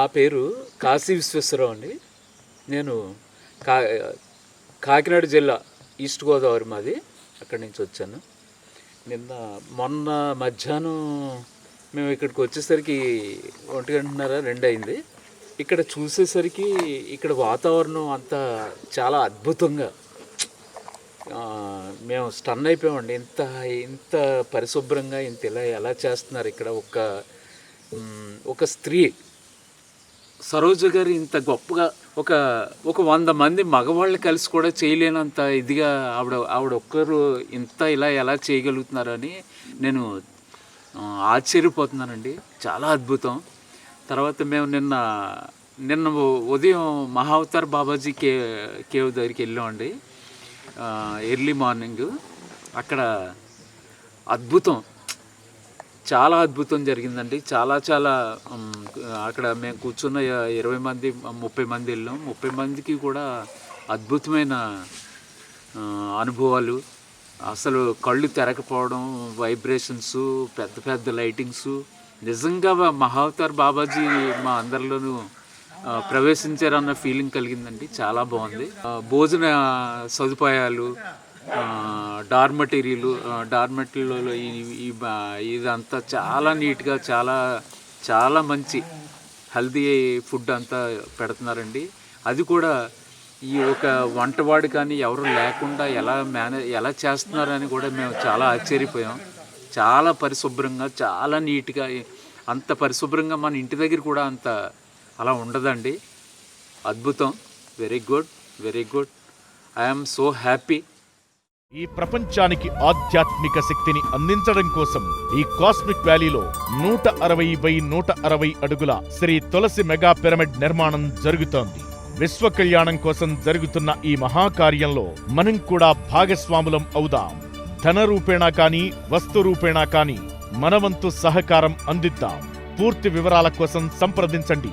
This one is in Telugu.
నా పేరు కాశీ విశ్వేశ్వరరావు అండి. నేను కా కాకినాడ జిల్లా ఈస్ట్ గోదావరి మాది. అక్కడి నుంచి వచ్చాను. మొన్న మధ్యాహ్నం మేము ఇక్కడికి వచ్చేసరికి 1:30 అయింది. ఇక్కడ చూసేసరికి ఇక్కడ వాతావరణం అంతా చాలా అద్భుతంగా మేము స్టన్ అయిపోయామండి. ఇంత పరిశుభ్రంగా ఇలా ఎలా చేస్తున్నారు ఇక్కడ. ఒక స్త్రీ సరోజ గారు ఇంత గొప్పగా ఒక 100 మంది మగవాళ్ళు కలిసి కూడా చేయలేనంత ఇదిగా ఆవిడ ఒక్కరు ఇలా ఎలా చేయగలుగుతున్నారని నేను ఆశ్చర్యపోతున్నానండి. చాలా అద్భుతం. తర్వాత మేము నిన్న ఉదయం మహావతార్ బాబాజీ కేవ్ దగ్గరికి వెళ్ళామండి. ఎర్లీ మార్నింగ్ అక్కడ చాలా అద్భుతం జరిగిందండి. చాలా అక్కడ మేము కూర్చున్న 20 మంది 30 మంది వెళ్ళాం. 30 మందికి కూడా అద్భుతమైన అనుభవాలు. అసలు కళ్ళు తెరకపోవడం, వైబ్రేషన్స్, పెద్ద లైటింగ్స్. నిజంగా మహావతార్ బాబాజీ మా అందరిలోనూ ప్రవేశించారన్న ఫీలింగ్ కలిగిందండి. చాలా బాగుంది. భోజన సదుపాయాలు, డార్మెటరీలో ఇదంతా చాలా నీట్గా చాలా మంచి హెల్తీ ఫుడ్ అంతా పెడుతున్నారండి. అది కూడా ఈ ఒక వంటవాడు కానీ ఎవరు లేకుండా ఎలా చేస్తున్నారని కూడా మేము చాలా ఆశ్చర్యపోయాం. చాలా పరిశుభ్రంగా, చాలా నీట్గా, అంత పరిశుభ్రంగా మన ఇంటి దగ్గర కూడా అలా ఉండదండి. అద్భుతం. Very good. I'm so happy. ఈ ప్రపంచానికి ఆధ్యాత్మిక శక్తిని అందించడం కోసం ఈ కాస్మిక్ వ్యాలీలో 160x160 అడుగుల శ్రీ తులసి మెగా పిరమిడ్ నిర్మాణం జరుగుతోంది. విశ్వ కళ్యాణం కోసం జరుగుతున్న ఈ మహాకార్యంలో మనం కూడా భాగస్వాములం అవుదాం. ధన రూపేణా కానీ, వస్తు రూపేణా కానీ మనవంతు సహకారం అందిద్దాం. పూర్తి వివరాల కోసం సంప్రదించండి